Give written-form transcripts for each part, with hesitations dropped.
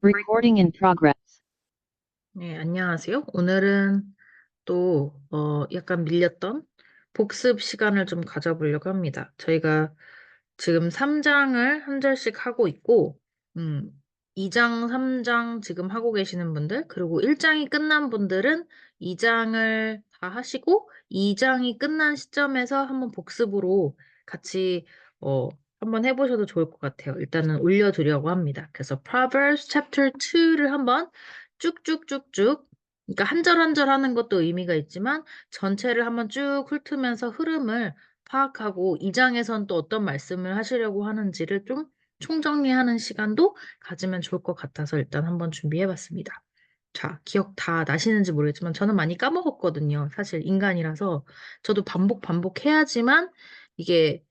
Recording in progress. 네, 안녕하세요. 오늘은 또, 약간 밀렸던 복습 시간을 좀 가져보려고 합니다. 저희가 지금 3장을 한 절씩 하고 있고, 2장, 3장 지금 하고 계시는 분들, 그리고 1장이 끝난 분들은 2장을 다 하시고, 2장이 끝난 시점에서 한번 복습으로 같이, 어, 한번 해보셔도 좋을 것 같아요. 일단은 올려두려고 합니다. 그래서 Proverbs chapter 2를 한번 쭉쭉쭉쭉, 그러니까 한 절 한 절 하는 것도 의미가 있지만, 전체를 한번 쭉 훑으면서 흐름을 파악하고 2장에선 또 어떤 말씀을 하시려고 하는지를 좀 총정리하는 시간도 가지면 좋을 것 같아서 일단 한번 준비해봤습니다. 자, 기억 다 나시는지 모르겠지만 저는 많이 까먹었거든요. 사실 인간이라서 저도 반복해야지만 이게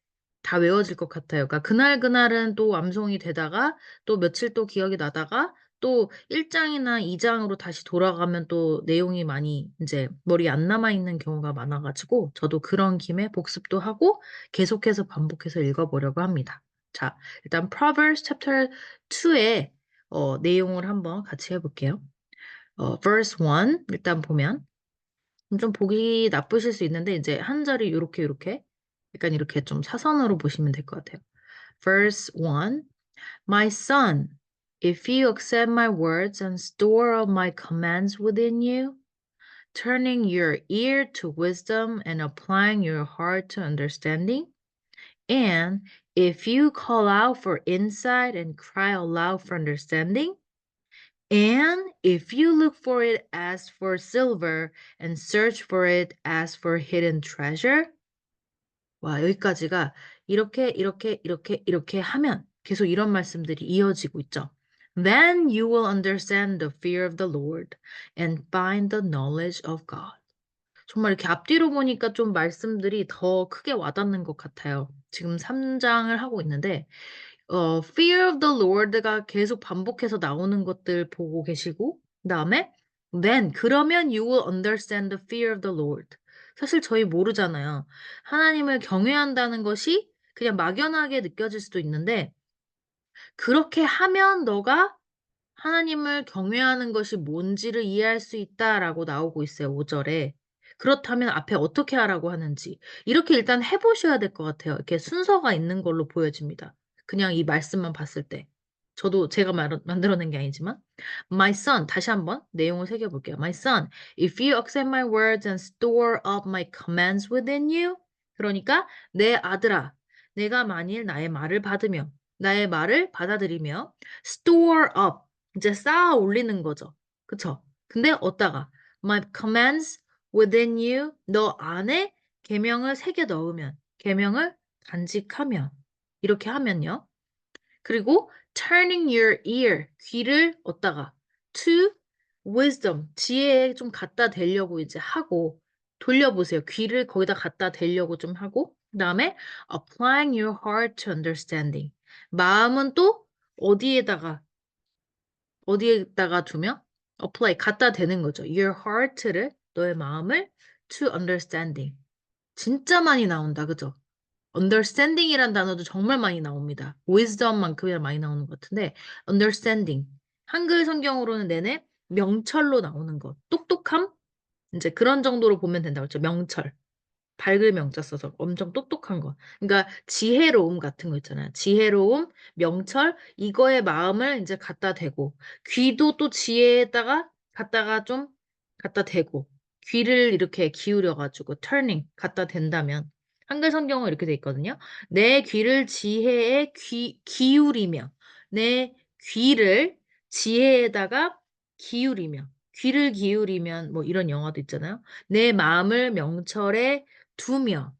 다 외워질 것 같아요. 그러니까 그날은 또 암송이 되다가 또 며칠 또 기억이 나다가 또 1장이나 2장으로 다시 돌아가면 또 내용이 많이 이제 머리에 안 남아있는 경우가 많아가지고 저도 그런 김에 복습도 하고 계속해서 반복해서 읽어보려고 합니다. 자, 일단 Proverbs chapter 2의 내용을 한번 같이 해볼게요. verse 1 일단 보면 좀 보기 나쁘실 수 있는데 이제 한 절이 요렇게 약간 이렇게 좀 사선으로 보시면 될 것 같아요. verse 1 My son, if you accept my words and store up my commands within you, turning your ear to wisdom and applying your heart to understanding, and if you call out for insight and cry aloud for understanding, and if you look for it as for silver and search for it as for hidden treasure. 와, 여기까지가 이렇게 하면 계속 이런 말씀들이 이어지고 있죠. Then you will understand the fear of the Lord and find the knowledge of God. 정말 이렇게 앞뒤로 보니까 좀 말씀들이 더 크게 와닿는 것 같아요. 지금 3장을 하고 있는데, fear of the Lord가 계속 반복해서 나오는 것들 보고 계시고, 그 다음에, then, 그러면 you will understand the fear of the Lord. 사실 저희 모르잖아요. 하나님을 경외한다는 것이 그냥 막연하게 느껴질 수도 있는데, 그렇게 하면 너가 하나님을 경외하는 것이 뭔지를 이해할 수 있다라고 나오고 있어요, 5절에. 그렇다면 앞에 어떻게 하라고 하는지. 이렇게 일단 해보셔야 될 것 같아요. 이렇게 순서가 있는 걸로 보여집니다. 그냥 이 말씀만 봤을 때. 저도 제가 만들어낸 게 아니지만. My son, 다시 한번 내용을 새겨볼게요. My son, if you accept my words and store up my commands within you. 그러니까 내 아들아, 내가 만일 나의 말을 받으며, 나의 말을 받아들이며, store up, 이제 쌓아 올리는 거죠. 그쵸? 근데 어디다가 my commands within you 너 안에 계명을 새겨 넣으면 계명을 간직하면 이렇게 하면요. 그리고 turning your ear 귀를 어디다가 to wisdom 지혜에 좀 갖다 대려고 이제 하고 돌려보세요. 귀를 거기다 갖다 대려고 좀 하고 그다음에 applying your heart to understanding 마음은 또 어디에다가 두면 apply 갖다 대는 거죠. Your heart를 너의 마음을 to understanding 진짜 많이 나온다, 그죠? understanding이란 단어도 정말 많이 나옵니다. wisdom만큼이나 많이 나오는 것 같은데 understanding 한글 성경으로는 내내 명철로 나오는 것, 똑똑함 이제 그런 정도로 보면 된다고 했죠. 명철. 밝을 명자 써서 엄청 똑똑한 거. 그러니까 지혜로움 같은 거 있잖아요. 지혜로움, 명철, 이거의 마음을 이제 갖다 대고, 귀도 또 지혜에다가 갖다가 좀 갖다 대고, 귀를 이렇게 기울여가지고, turning, 갖다 댄다면, 한글 성경은 이렇게 돼 있거든요. 내 귀를 지혜에 기울이며, 내 귀를 지혜에다가 기울이며, 귀를 기울이면 뭐 이런 영화도 있잖아요. 내 마음을 명철에 두며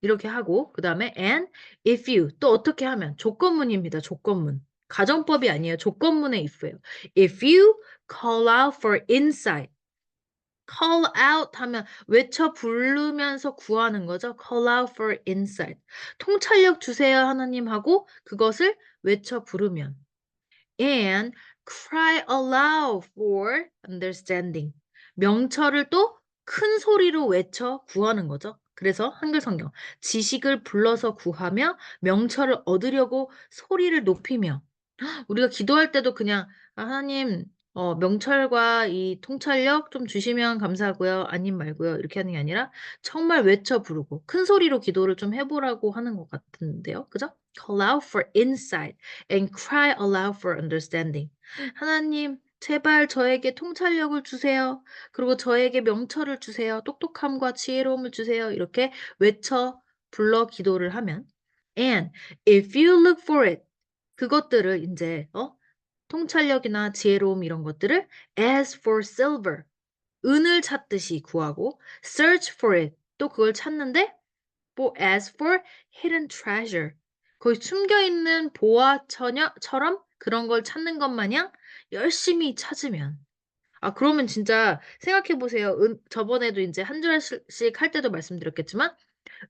이렇게 하고 그 다음에 and if you 또 어떻게 하면 조건문입니다. 조건문. 가정법이 아니에요. 조건문의 if예요. If you call out for insight. call out 하면 외쳐 부르면서 구하는 거죠. call out for insight. 통찰력 주세요 하나님 하고 그것을 외쳐 부르면 and cry aloud for understanding. 명철을 또 큰 소리로 외쳐 구하는 거죠. 그래서 한글 성경 지식을 불러서 구하며 명철을 얻으려고 소리를 높이며 우리가 기도할 때도 그냥 하나님 명철과 이 통찰력 좀 주시면 감사하고요. 아님 말고요. 이렇게 하는 게 아니라 정말 외쳐 부르고 큰 소리로 기도를 좀 해 보라고 하는 것 같은데요. 그죠? Call out for insight and cry aloud for understanding. 하나님 제발 저에게 통찰력을 주세요. 그리고 저에게 명철을 주세요. 똑똑함과 지혜로움을 주세요. 이렇게 외쳐 불러 기도를 하면 and if you look for it 그것들을 인제 통찰력이나 지혜로움 이런 것들을 as for silver 은을 찾듯이 구하고 search for it 또 그걸 찾는데 뭐 as for hidden treasure 거기 숨겨 있는 보화처럼 그런 걸 찾는 것 마냥 열심히 찾으면 그러면 진짜 생각해 보세요. 저번에도 인제 한 절씩 할 때도 말씀드렸겠지만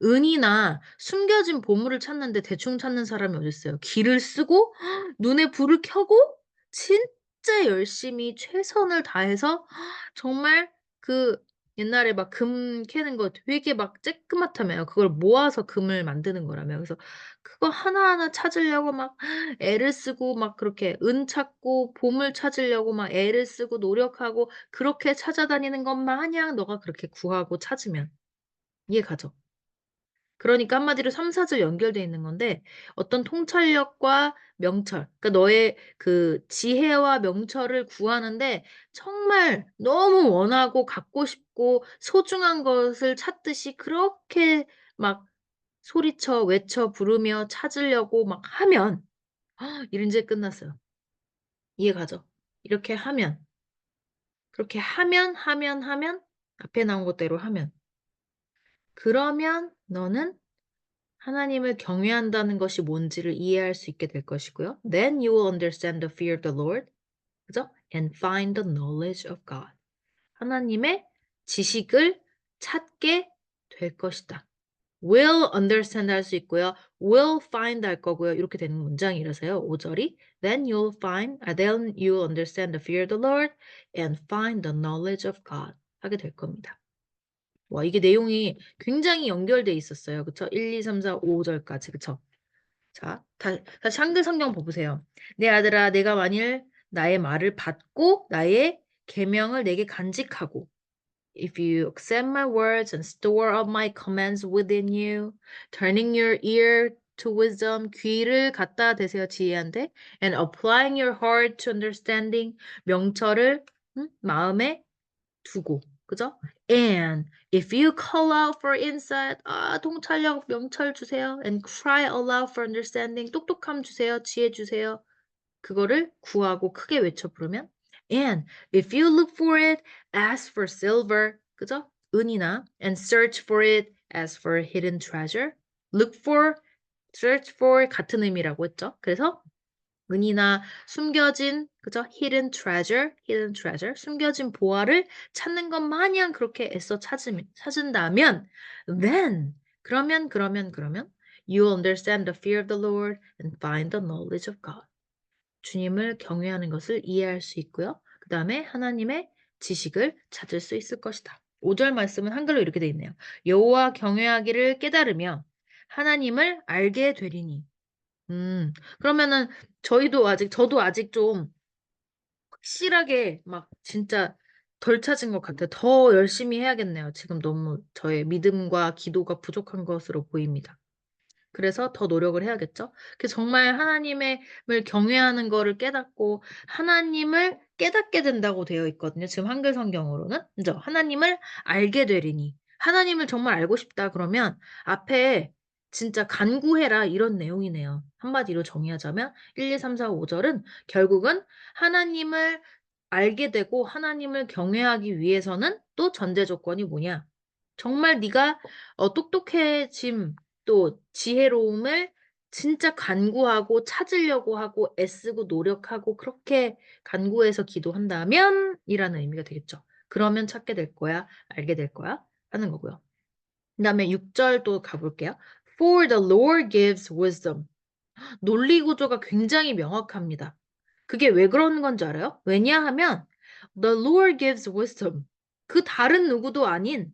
은이나 숨겨진 보물을 찾는데 대충 찾는 사람이 어딨어요. 기를 쓰고 눈에 불을 켜고 진짜 열심히 최선을 다해서 정말 그 옛날에 막 금 캐는 거 되게 막 쬐끄맣다며요. 그걸 모아서 금을 만드는 거라며. 그래서 그거 하나하나 찾으려고 막 애를 쓰고 막 그렇게 은 찾고 보물 찾으려고 막 애를 쓰고 노력하고 그렇게 찾아다니는 것 마냥 너가 그렇게 구하고 찾으면 이해 가죠? 그러니까 한마디로 3-4절 연결돼 있는 건데 어떤 통찰력과 명철 그러니까 너의 그 지혜와 명철을 구하는데 정말 너무 원하고 갖고 싶고 소중한 것을 찾듯이 그렇게 막 소리쳐 외쳐 부르며 찾으려고 막 하면 일 인제 끝났어요. 이해 가죠? 이렇게 하면 그렇게 하면 앞에 나온 것대로 하면 그러면 너는 하나님을 경외한다는 것이 뭔지를 이해할 수 있게 될 것이고요. Then you will understand the fear of the Lord. 그죠? And find the knowledge of God. 하나님의 지식을 찾게 될 것이다. will understand 할 수 있고요. will find 할 거고요. 이렇게 되는 문장이라서요. 5절이 then you'll understand the fear of the Lord and find the knowledge of God 하게 될 겁니다. 와 이게 내용이 굉장히 연결돼 있었어요. 그쵸? 1, 2, 3, 4, 5절까지. 그쵸? 자, 다시 한글 성경 보세요. 내 아들아, 내가 만일 나의 말을 받고 나의 계명을 내게 간직하고 If you accept my words and store up my commands within you, turning your ear to wisdom, 귀를 갖다 대세요 지혜한테, and applying your heart to understanding, 명철을 마음에 두고, 그죠? And if you call out for insight, 통찰력, 명철 주세요. And cry aloud for understanding, 똑똑함 주세요. 지혜 주세요. 그거를 구하고 크게 외쳐 부르면 And if you look for it, ask for silver, 그죠? 은이나 and search for it as for hidden treasure. Look for, search for 같은 의미라고 했죠. 그래서 은이나 숨겨진 그죠? hidden treasure 숨겨진 보화를 찾는 것 마냥 그렇게 애써 찾은다면 then 그러면 you will understand the fear of the Lord and find the knowledge of God. 주님을 경외하는 것을 이해할 수 있고요. 그다음에 하나님의 지식을 찾을 수 있을 것이다. 5절 말씀은 한글로 이렇게 돼 있네요. 여호와 경외하기를 깨달으며 하나님을 알게 되리니 그러면은 저도 아직 좀 확실하게 막 진짜 덜 찾은 것 같아요. 더 열심히 해야겠네요. 지금 너무 저의 믿음과 기도가 부족한 것으로 보입니다. 그래서 더 노력을 해야겠죠. 정말 하나님을 경외하는 거를 깨닫고 하나님을 깨닫게 된다고 되어 있거든요. 지금 한글 성경으로는. 그죠? 하나님을 알게 되리니. 하나님을 정말 알고 싶다 그러면 앞에 진짜 간구해라 이런 내용이네요. 한마디로 정의하자면 1, 2, 3, 4, 5절은 결국은 하나님을 알게 되고 하나님을 경외하기 위해서는 또 전제 조건이 뭐냐? 정말 네가 똑똑해짐 또 지혜로움을 진짜 간구하고 찾으려고 하고 애쓰고 노력하고 그렇게 간구해서 기도한다면 이라는 의미가 되겠죠. 그러면 찾게 될 거야. 알게 될 거야. 하는 거고요. 그다음에 6절 또 가볼게요. For the Lord gives wisdom. 논리 구조가 굉장히 명확합니다. 그게 왜 그러는 건지 알아요? 왜냐하면 the Lord gives wisdom. 그 다른 누구도 아닌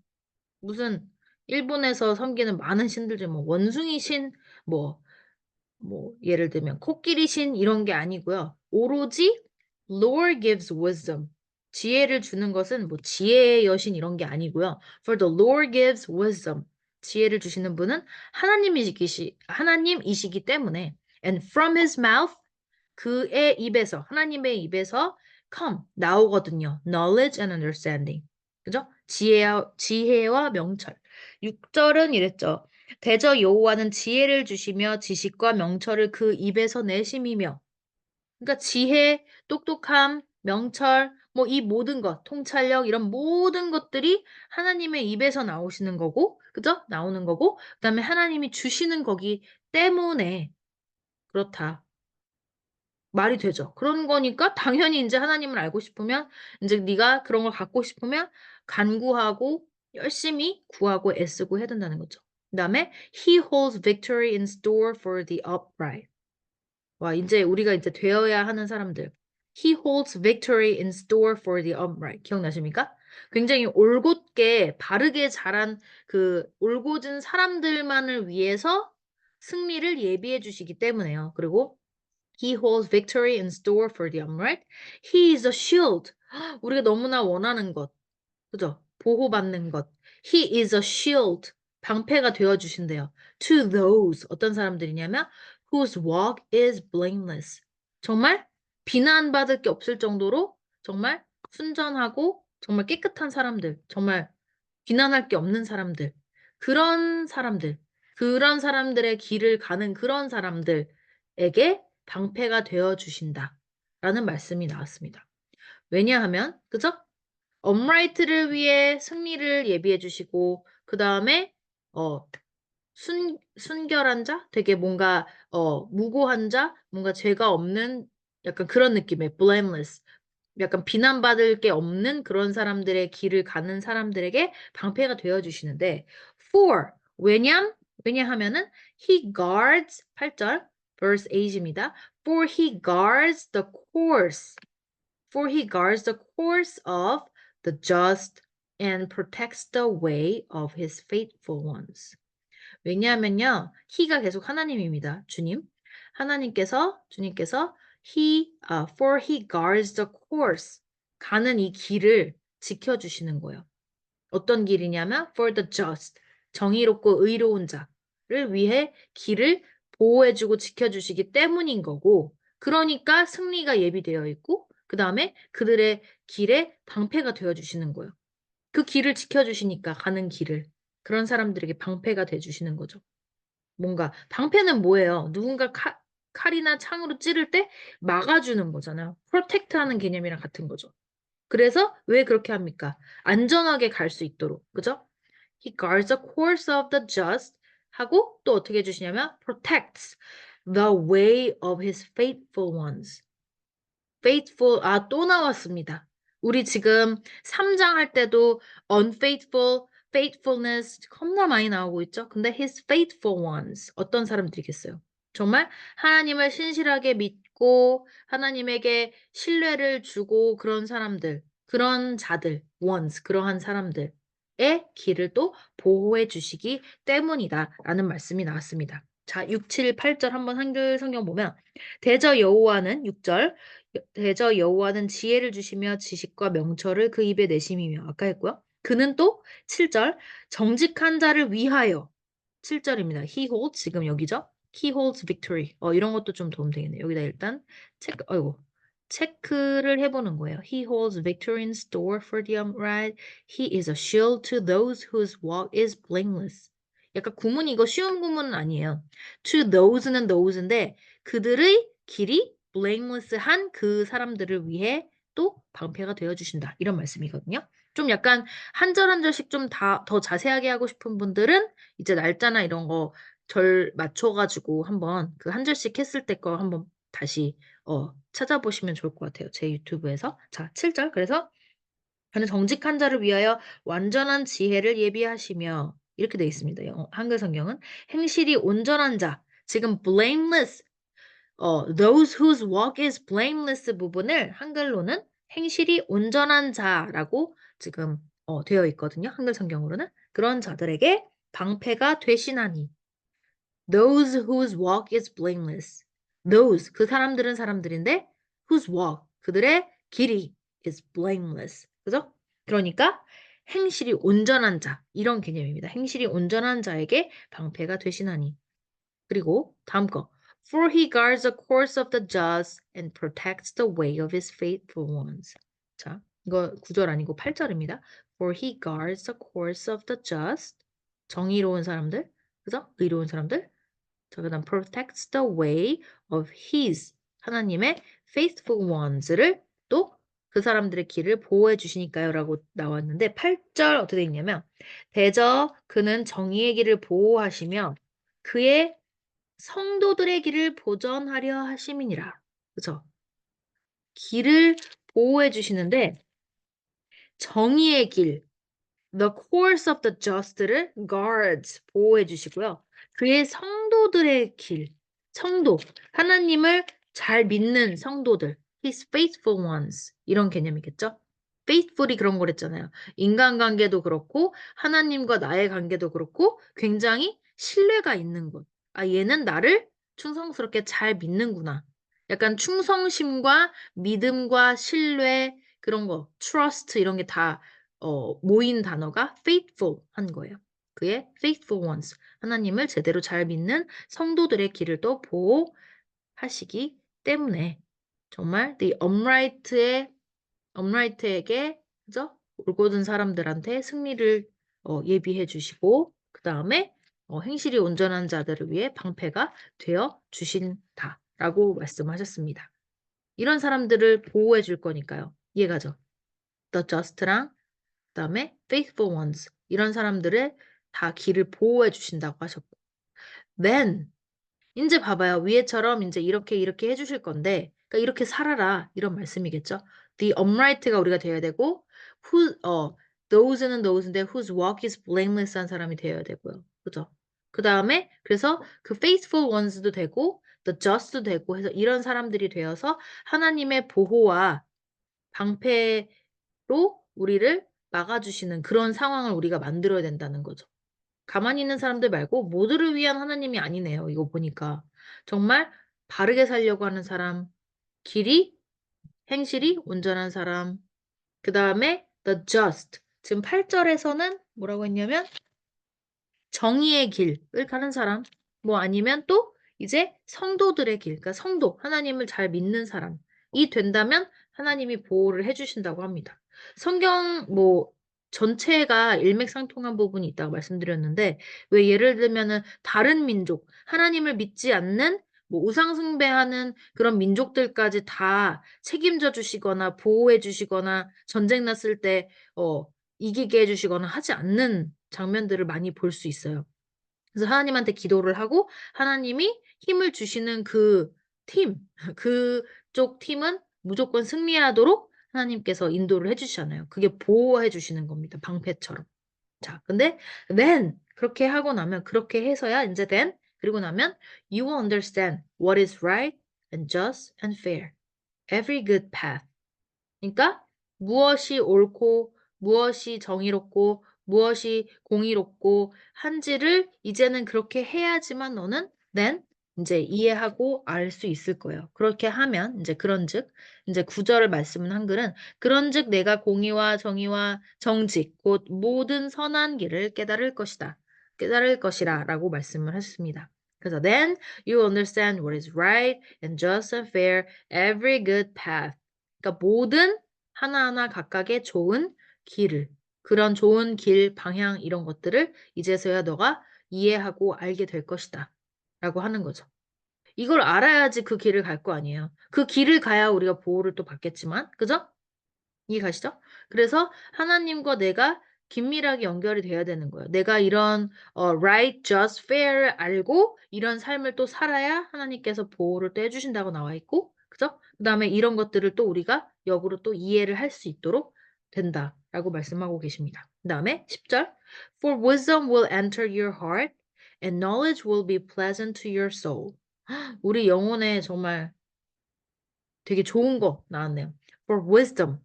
무슨 일본에서 섬기는 많은 신들 중 뭐 원숭이 신, 뭐 뭐 예를 들면 코끼리신 이런 게 아니고요. 오로지 Lord gives wisdom. 지혜를 주는 것은 뭐 지혜의 여신 이런 게 아니고요. For the Lord gives wisdom. 지혜를 주시는 분은 하나님이시기 때문에 and from his mouth 그의 입에서 하나님의 입에서 come 나오거든요. knowledge and understanding. 그죠? 지혜와 명철. 6절은 이랬죠. 대저 여호와는 지혜를 주시며 지식과 명철을 그 입에서 내심이며. 그러니까 지혜, 똑똑함, 명철, 뭐 이 모든 것, 통찰력 이런 모든 것들이 하나님의 입에서 나오시는 거고, 그죠? 나오는 거고, 그다음에 하나님이 주시는 거기 때문에 그렇다. 말이 되죠. 그런 거니까 당연히 이제 하나님을 알고 싶으면 이제 네가 그런 걸 갖고 싶으면 간구하고 열심히 구하고 애쓰고 해야 된다는 거죠. 그다음에 he holds victory in store for the upright. 와, 이제 우리가 이제 되어야 하는 사람들. He holds victory in store for the upright. 기억나십니까? 굉장히 올곧게 바르게 자란 그 올곧은 사람들만을 위해서 승리를 예비해 주시기 때문에요. 그리고 He holds victory in store for the upright. He is a shield. 우리가 너무나 원하는 것. 그죠? 보호받는 것. He is a shield. 방패가 되어 주신대요. To those 어떤 사람들이냐면 whose walk is blameless. 정말 비난받을 게 없을 정도로 정말 순전하고 정말 깨끗한 사람들. 정말 비난할 게 없는 사람들. 그런 사람들. 그런 사람들의 길을 가는 그런 사람들에게 방패가 되어 주신다. 라는 말씀이 나왔습니다. 왜냐하면 그죠? 업라이트를 위해 승리를 예비해 주시고 그 다음에 순결한 자, 되게 뭔가 무고한 자, 뭔가 죄가 없는 약간 그런 느낌의 blameless, 약간 비난받을 게 없는 그런 사람들의 길을 가는 사람들에게 방패가 되어 주시는데 for 왜냐하면은 he guards 8절 verse 8입니다. For he guards the course of the just and protects the way of his faithful ones. 왜냐하면요, he가 계속 하나님입니다. 주님께서 for he guards the course. 가는 이 길을 지켜주시는 거예요. 어떤 길이냐면 for the just. 정의롭고 의로운 자를 위해 길을 보호해주고 지켜주시기 때문인 거고, 그러니까 승리가 예비되어 있고, 그 다음에 그들의 길에 방패가 되어주시는 거예요. 그 길을 지켜주시니까 가는 길을. 그런 사람들에게 방패가 돼주시는 거죠. 뭔가 방패는 뭐예요? 누군가 칼이나 창으로 찌를 때 막아주는 거잖아요. 프로텍트하는 개념이랑 같은 거죠. 그래서 왜 그렇게 합니까? 안전하게 갈 수 있도록. 그죠? He guards the course of the just 하고 또 어떻게 해주시냐면 protects the way of his faithful ones. 또 나왔습니다. 우리 지금 3장 할 때도 faithfulness 겁나 많이 나오고 있죠. 근데 his faithful ones 어떤 사람들이겠어요? 정말 하나님을 신실하게 믿고 하나님에게 신뢰를 주고 그런 사람들, 그런 자들, ones, 그러한 사람들의 길을 또 보호해 주시기 때문이다라는 말씀이 나왔습니다. 자, 6, 7, 8절 한번 한글 성경 보면 대저 여호와는 6절 대저 여호와는 지혜를 주시며 지식과 명철을 그 입에 내심이며 아까 했고요. 그는 또 7절 정직한 자를 위하여 7절입니다. He holds 지금 여기죠. He holds victory. 이런 것도 좀 도움 되겠네요. 여기다 일단 체크를 해보는 거예요. He holds victory in store for the upright. He is a shield to those whose walk is blameless. 약간 구문 이거 쉬운 구문은 아니에요. To those는 thos인데 그들의 길이 blameless한 그 사람들을 위해 또 방패가 되어 주신다. 이런 말씀이거든요. 좀 약간 한 절 한 절씩 좀 더 자세하게 하고 싶은 분들은 이제 날짜나 이런 거 절 맞춰가지고 한번 그 한 절씩 했을 때 거 한번 다시 찾아보시면 좋을 것 같아요. 제 유튜브에서. 자, 7절. 그래서 저는 정직한 자를 위하여 완전한 지혜를 예비하시며 이렇게 되어 있습니다. 한글 성경은 행실이 온전한 자. 지금 blameless those whose walk is blameless 부분을 한글로는 행실이 온전한 자라고 지금 되어 있거든요. 한글 성경으로는. 그런 자들에게 방패가 되시나니. Those whose walk is blameless. Those, 그 사람들은 사람들인데 whose walk, 그들의 길이 is blameless. 그죠? 그러니까 행실이 온전한 자, 이런 개념입니다. 행실이 온전한 자에게 방패가 되시나니. 그리고 다음 거. For he guards the course of the just and protects the way of his faithful ones. 자, 이거 9절 아니고 8절입니다. For he guards the course of the just. 정의로운 사람들. 그죠? 의로운 사람들. 자, 그다음 protects the way of his. 하나님의 faithful ones를 또 그 사람들의 길을 보호해 주시니까요 라고 나왔는데 8절 어떻게 돼 있냐면 대저 그는 정의의 길을 보호하시며 그의 성도들의 길을 보전하려 하심이니라. 그죠? 길을 보호해 주시는데 정의의 길, the course of the just를 guards 보호해 주시고요. 그의 성도들의 길, 성도, 하나님을 잘 믿는 성도들, his faithful ones 이런 개념이겠죠? faithful이 그런 거랬잖아요. 인간관계도 그렇고 하나님과 나의 관계도 그렇고 굉장히 신뢰가 있는 것. 아, 얘는 나를 충성스럽게 잘 믿는구나. 약간 충성심과 믿음과 신뢰 그런 거, trust 이런 게다 모인 단어가 faithful 한 거예요. 그의 faithful ones. 하나님을 제대로 잘 믿는 성도들의 길을 또 보호하시기 때문에 정말 the upright에게 그죠? 올곧은 사람들한테 승리를 예비해 주시고 그 다음에 행실이 온전한 자들을 위해 방패가 되어 주신다라고 말씀하셨습니다. 이런 사람들을 보호해 줄 거니까요. 이해가죠? The just랑 그다음에 faithful ones 이런 사람들을 다 길을 보호해 주신다고 하셨고 then 이제 봐봐요. 위에처럼 이제 이렇게 해주실 건데 그러니까 이렇게 살아라 이런 말씀이겠죠. The upright가 우리가 되어야 되고 those는 those인데 whose walk is blameless 한 사람이 되어야 되고요. 그죠? 그 다음에 그래서 그 faithful ones도 되고 the just도 되고 해서 이런 사람들이 되어서 하나님의 보호와 방패로 우리를 막아주시는 그런 상황을 우리가 만들어야 된다는 거죠. 가만히 있는 사람들 말고 모두를 위한 하나님이 아니네요. 이거 보니까. 정말 바르게 살려고 하는 사람, 길이, 행실이 온전한 사람, 그 다음에 the just. 지금 8절에서는 뭐라고 했냐면 정의의 길을 가는 사람, 뭐 아니면 또 이제 성도들의 길, 그러니까 성도, 하나님을 잘 믿는 사람이 된다면 하나님이 보호를 해주신다고 합니다. 성경 뭐 전체가 일맥상통한 부분이 있다고 말씀드렸는데 왜 예를 들면은 다른 민족, 하나님을 믿지 않는 뭐 우상숭배하는 그런 민족들까지 다 책임져 주시거나 보호해 주시거나 전쟁 났을 때 이기게 해주시거나 하지 않는 장면들을 많이 볼 수 있어요. 그래서 하나님한테 기도를 하고 하나님이 힘을 주시는 그 팀, 그쪽 팀은 무조건 승리하도록 하나님께서 인도를 해주시잖아요. 그게 보호해 주시는 겁니다. 방패처럼. 자, 근데 then 그렇게 하고 나면 그렇게 해서야 이제 then 그리고 나면 you will understand what is right and just and fair. Every good path. 그러니까 무엇이 옳고 무엇이 정의롭고 무엇이 공의롭고 한지를 이제는 그렇게 해야지만 너는 then 이제 이해하고 알 수 있을 거예요. 그렇게 하면 이제 그런즉 이제 구절을 말씀은 한글은 그런즉 내가 공의와 정의와 정직 곧 모든 선한 길을 깨달을 것이다. 깨달을 것이라라고 말씀을 하셨습니다. 그래서 then you understand what is right and just and fair, every good path. 그러니까 모든 하나하나 각각의 좋은 길을, 그런 좋은 길, 방향 이런 것들을 이제서야 너가 이해하고 알게 될 것이다. 라고 하는 거죠. 이걸 알아야지 그 길을 갈 거 아니에요. 그 길을 가야 우리가 보호를 또 받겠지만, 그죠? 이해 가시죠? 그래서 하나님과 내가 긴밀하게 연결이 돼야 되는 거예요. 내가 이런 right, just, fair를 알고 이런 삶을 또 살아야 하나님께서 보호를 또 해주신다고 나와 있고, 그죠? 그 다음에 이런 것들을 또 우리가 역으로 또 이해를 할 수 있도록 된다라고 말씀하고 계십니다. 그 다음에 10절 For wisdom will enter your heart and knowledge will be pleasant to your soul. 우리 영혼에 정말 되게 좋은 거 나왔네요. For wisdom.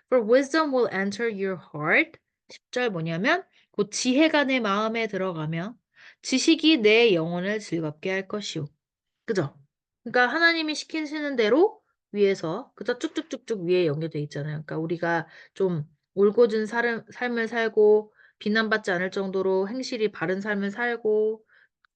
For wisdom will enter your heart. 10절 뭐냐면 곧 지혜가 내 마음에 들어가며 지식이 내 영혼을 즐겁게 할 것이요. 그죠? 그러니까 하나님이 시키시는 대로 위에서 그죠? 쭉쭉쭉쭉 위에 연결돼 있잖아요. 그러니까 우리가 좀 올곧은 삶을 살고 비난받지 않을 정도로 행실이 바른 삶을 살고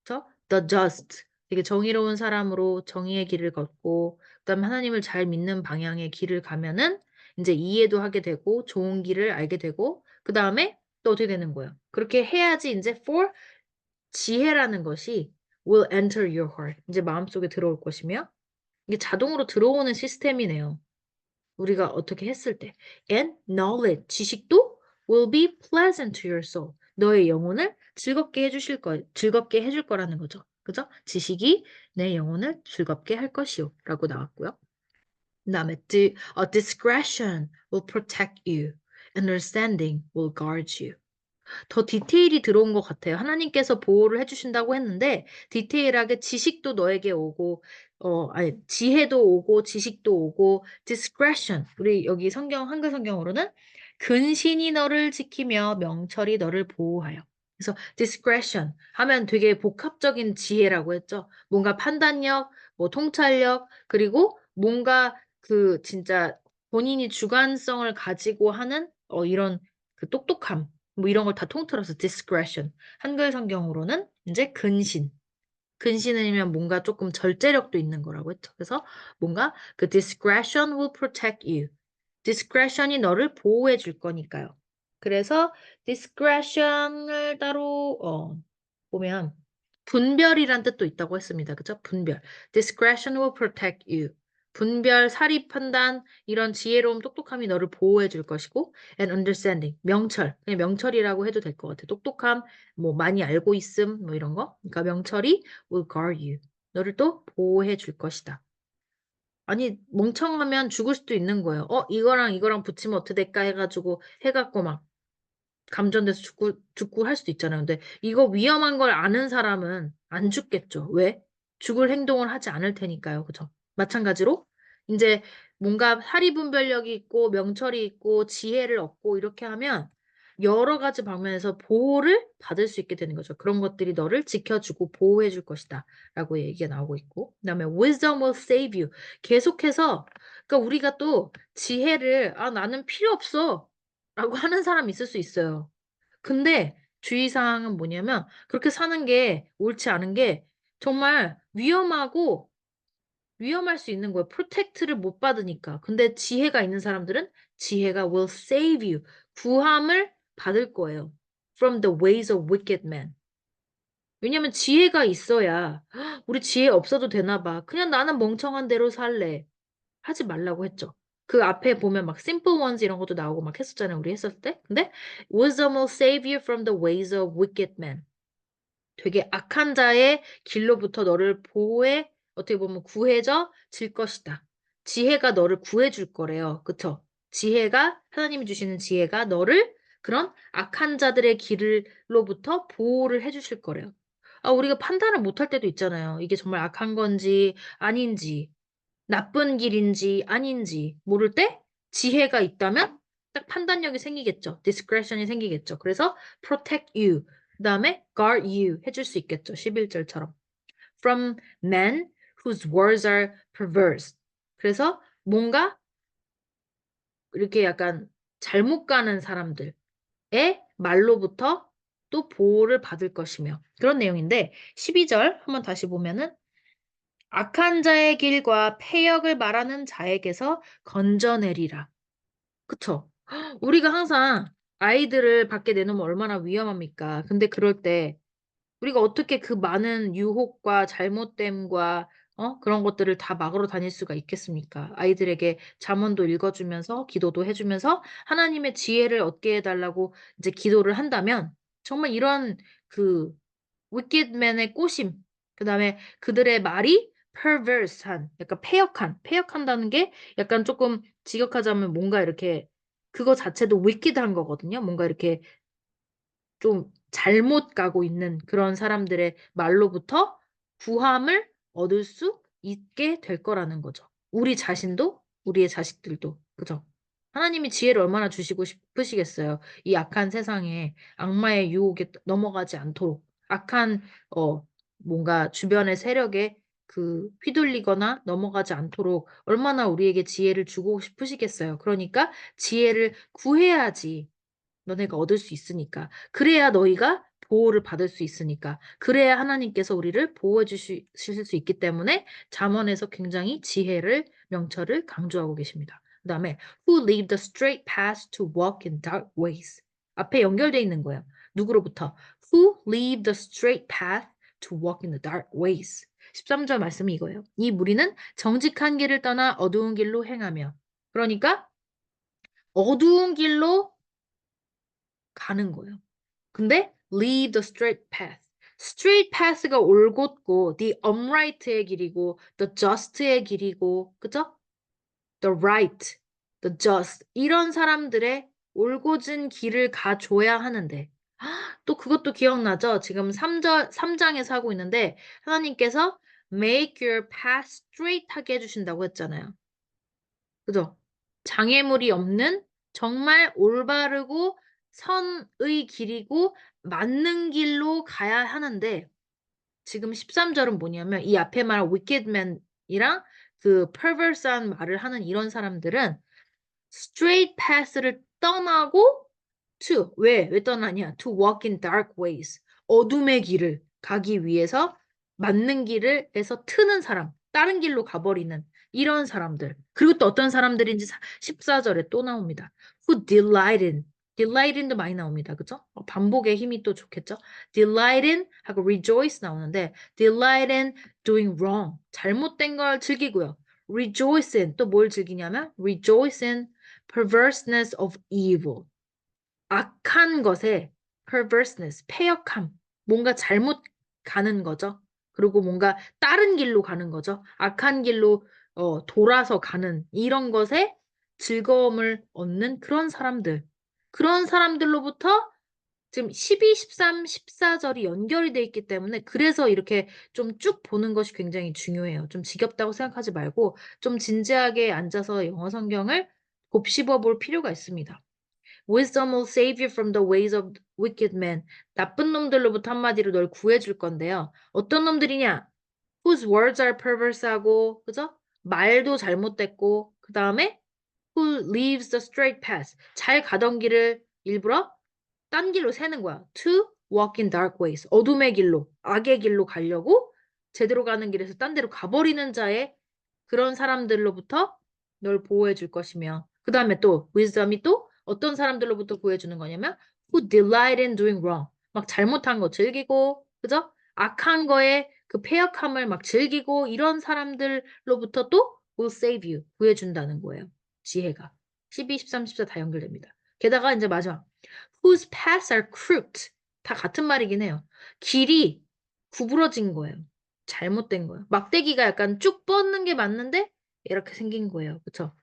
그쵸? The just 되게 정의로운 사람으로 정의의 길을 걷고 그다음에 하나님을 잘 믿는 방향의 길을 가면은 이제 이해도 하게 되고 좋은 길을 알게 되고 그다음에 또 어떻게 되는 거예요? 그렇게 해야지 이제 for 지혜라는 것이 will enter your heart. 이제 마음속에 들어올 것이며 이게 자동으로 들어오는 시스템이네요. 우리가 어떻게 했을 때. And knowledge, 지식도 will be pleasant to your soul. 너의 영혼을 즐겁게 해줄 거라는 거죠. 그죠? 지식이 내 영혼을 즐겁게 할 것이요. 라고 나왔고요. 그다음에 discretion will protect you. Understanding will guard you. 더 디테일이 들어온 것 같아요. 하나님께서 보호를 해주신다고 했는데 디테일하게 지식도 너에게 오고 아니 지혜도 오고 지식도 오고 discretion 우리 여기 한글 성경으로는 근신이 너를 지키며 명철이 너를 보호하여. 그래서 discretion 하면 되게 복합적인 지혜라고 했죠. 뭔가 판단력, 뭐 통찰력, 그리고 뭔가 그 진짜 본인이 주관성을 가지고 하는 이런 그 똑똑함 뭐 이런 걸 다 통틀어서 discretion. 한글 성경으로는 이제 근신. 근신이면 뭔가 조금 절제력도 있는 거라고 했죠. 그래서 뭔가 그 discretion will protect you. discretion이 너를 보호해 줄 거니까요. 그래서 discretion을 따로 보면 분별이란 뜻도 있다고 했습니다. 그죠? 분별. discretion will protect you. 분별, 사리 판단, 이런 지혜로움, 똑똑함이 너를 보호해 줄 것이고 and understanding, 명철. 그냥 명철이라고 해도 될 것 같아. 똑똑함, 뭐 많이 알고 있음, 뭐 이런 거. 그러니까 명철이 will guard you. 너를 또 보호해 줄 것이다. 아니, 멍청하면 죽을 수도 있는 거예요. 이거랑 이거랑 붙이면 어떻게 될까 해가지고 해갖고 막 감전돼서 죽고 할 수도 있잖아요. 근데 이거 위험한 걸 아는 사람은 안 죽겠죠. 왜? 죽을 행동을 하지 않을 테니까요. 그죠? 마찬가지로 이제 뭔가 사리분별력이 있고 명철이 있고 지혜를 얻고 이렇게 하면 여러 가지 방면에서 보호를 받을 수 있게 되는 거죠. 그런 것들이 너를 지켜주고 보호해 줄 것이다. 라고 얘기가 나오고 있고. 그다음에 wisdom will save you. 계속해서 그러니까 우리가 또 지혜를 나는 필요 없어. 라고 하는 사람 있을 수 있어요. 근데 주의사항은 뭐냐면 그렇게 사는 게 옳지 않은 게 정말 위험할 수 있는 거예요. 프로텍트를 못 받으니까. 근데 지혜가 있는 사람들은 지혜가 will save you. 구함을 받을 거예요. From the ways of wicked men. 왜냐면 지혜가 있어야 "헉, 우리 지혜 없어도 되나 봐. 그냥 나는 멍청한 대로 살래. 하지 말라고 했죠. 그 앞에 보면 막 simple ones 이런 것도 나오고 막 했었잖아요. 우리 했을 때. 근데 wisdom will save you from the ways of wicked men. 되게 악한 자의 길로부터 너를 보호해 어떻게 보면 구해져 질 것이다. 지혜가 너를 구해 줄 거래요. 그쵸? 지혜가 하나님이 주시는 지혜가 너를 그런 악한 자들의 길로부터 보호를 해 주실 거래요. 우리가 판단을 못할 때도 있잖아요. 이게 정말 악한 건지 아닌지. 나쁜 길인지 아닌지 모를 때 지혜가 있다면 딱 판단력이 생기겠죠. discretion이 생기겠죠. 그래서 protect you. 그다음에 guard you 해줄 수 있겠죠. 11절처럼. From men whose words are perverse. 그래서 뭔가 이렇게 약간 잘못 가는 사람들의 말로부터 또 보호를 받을 것이며 그런 내용인데 12절 한번 다시 보면은 악한 자의 길과 패역을 말하는 자에게서 건져내리라. 그쵸? 우리가 항상 아이들을 밖에 내놓으면 얼마나 위험합니까? 근데 그럴 때 우리가 어떻게 그 많은 유혹과 잘못됨과 그런 것들을 다 막으러 다닐 수가 있겠습니까? 아이들에게 잠언도 읽어주면서 기도도 해주면서 하나님의 지혜를 얻게 해달라고 이제 기도를 한다면 정말 이런 그 wickedman의 꼬심, 그 다음에 그들의 말이 perverse한, 약간 패역한다는 게 약간 조금 직역하자면 뭔가 이렇게 그거 자체도 wicked한 거거든요. 뭔가 이렇게 좀 잘못 가고 있는 그런 사람들의 말로부터 구함을 얻을 수 있게 될 거라는 거죠. 우리 자신도, 우리의 자식들도. 그죠? 하나님이 지혜를 얼마나 주시고 싶으시겠어요. 이 악한 세상에 악마의 유혹에 넘어가지 않도록. 악한 뭔가 주변의 세력에 휘둘리거나 넘어가지 않도록 얼마나 우리에게 지혜를 주고 싶으시겠어요. 그러니까 지혜를 구해야지 너네가 얻을 수 있으니까. 그래야 너희가 보호를 받을 수 있으니까. 그래야 하나님께서 우리를 보호해 주실 수 있기 때문에 잠언에서 굉장히 지혜를 명철을 강조하고 계십니다. 그다음에 who leave the straight path to walk in dark ways. 앞에 연결돼 있는 거예요. 누구로부터? who leave the straight path to walk in the dark ways. 13절 말씀이 이거예요. 이 무리는 정직한 길을 떠나 어두운 길로 행하며. 그러니까 어두운 길로 가는 거예요. 근데 leave the straight path. straight path가 올곧고 the upright의 길이고 the just의 길이고 그죠? the right, the just 이런 사람들의 올곧은 길을 가줘야 하는데 또 그것도 기억나죠? 지금 3장에서 하고 있는데 하나님께서 make your path straight 하게 해주신다고 했잖아요. 그죠? 장애물이 없는 정말 올바르고 선의 길이고 맞는 길로 가야 하는데 지금 13절은 뭐냐면 이 앞에 말한 wicked man이랑 perverse한 말을 하는 이런 사람들은 straight path를 떠나고 왜 떠나냐? to walk in dark ways. 어둠의 길을 가기 위해서 맞는 길을 해서 트는 사람, 다른 길로 가버리는 이런 사람들. 그리고 또 어떤 사람들인지 14절에 또 나옵니다. who delight in. delight in도 많이 나옵니다. 그죠? 반복의 힘이 또 좋겠죠? delight in 하고 rejoice 나오는데 delight in doing wrong. 잘못된 걸 즐기고요. rejoice in 또 뭘 즐기냐면 rejoice in perverseness of evil. 악한 것에 perverseness, 패역함, 뭔가 잘못 가는 거죠. 그리고 뭔가 다른 길로 가는 거죠. 악한 길로 돌아서 가는 이런 것에 즐거움을 얻는 그런 사람들. 그런 사람들로부터 지금 12, 13, 14절이 연결이 돼 있기 때문에 그래서 이렇게 좀 쭉 보는 것이 굉장히 중요해요. 좀 지겹다고 생각하지 말고 좀 진지하게 앉아서 영어 성경을 곱씹어 볼 필요가 있습니다. Wisdom will save you from the ways of wicked men. 나쁜 놈들로부터 한마디로 널 구해줄 건데요. 어떤 놈들이냐? Whose words are perverse하고, 그죠? 말도 잘못됐고, 그 다음에 who leaves the straight path. 잘 가던 길을 일부러 딴 길로 새는 거야. To walk in dark ways. 어둠의 길로, 악의 길로 가려고 제대로 가는 길에서 딴 데로 가버리는 자의 그런 사람들로부터 널 보호해 줄 것이며 그 다음에 또 wisdom이 또 어떤 사람들로부터 구해주는 거냐면 who delight in doing wrong. 막 잘못한 거 즐기고 그죠? 악한 거에 그 패역함을 막 즐기고 이런 사람들로부터 또 will save you. 구해준다는 거예요. 지혜가. 12, 13, 14 다 연결됩니다. 게다가 이제 마지막 whose paths are crooked. 다 같은 말이긴 해요. 길이 구부러진 거예요. 잘못된 거예요. 막대기가 약간 쭉 뻗는 게 맞는데 이렇게 생긴 거예요. 그쵸?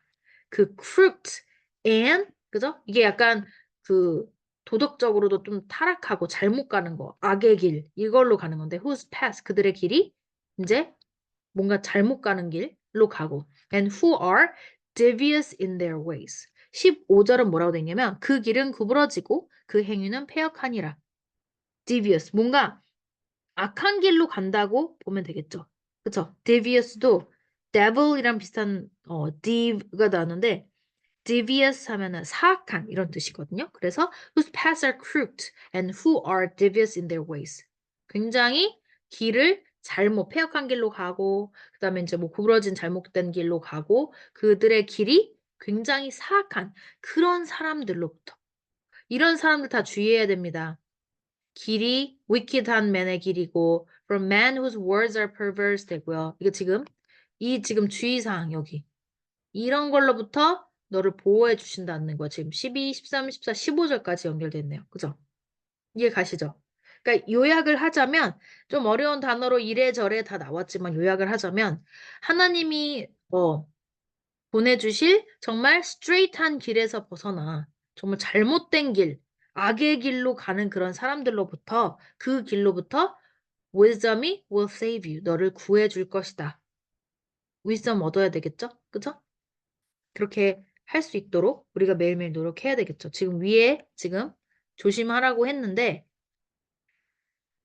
crooked and 그죠? 이게 약간 그 도덕적으로도 좀 타락하고 잘못 가는 거, 악의 길 이걸로 가는 건데 whose path 그들의 길이 이제 뭔가 잘못 가는 길로 가고 and who are devious in their ways. 15절은 뭐라고 돼 있냐면 그 길은 구부러지고 그 행위는 패역하니라. devious 뭔가 악한 길로 간다고 보면 되겠죠. 그쵸? devious도 devil이랑 비슷한 dev가 나는데 devious 하면은 사악한 이런 뜻이거든요. 그래서 whose paths are crooked and who are devious in their ways. 굉장히 길을 잘못 패역한 길로 가고 그다음에 이제 뭐 구부러진 잘못된 길로 가고 그들의 길이 굉장히 사악한 그런 사람들로부터 이런 사람들 다 주의해야 됩니다. 길이 wicked한 man의 길이고 from man whose words are perverse 되고요. 이거 지금 주의사항 여기 이런 걸로부터 너를 보호해 주신다는 거야. 지금 12, 13, 14, 15절까지 연결됐네요. 그죠? 이해 가시죠? 그러니까 요약을 하자면 좀 어려운 단어로 이래저래 다 나왔지만 요약을 하자면 하나님이 보내주실 정말 스트레이트한 길에서 벗어나 정말 잘못된 길, 악의 길로 가는 그런 사람들로부터 그 길로부터 wisdom이 will save you. 너를 구해줄 것이다. wisdom 얻어야 되겠죠? 그죠? 그렇게 할 수 있도록 우리가 매일매일 노력해야 되겠죠. 지금 위에 조심하라고 했는데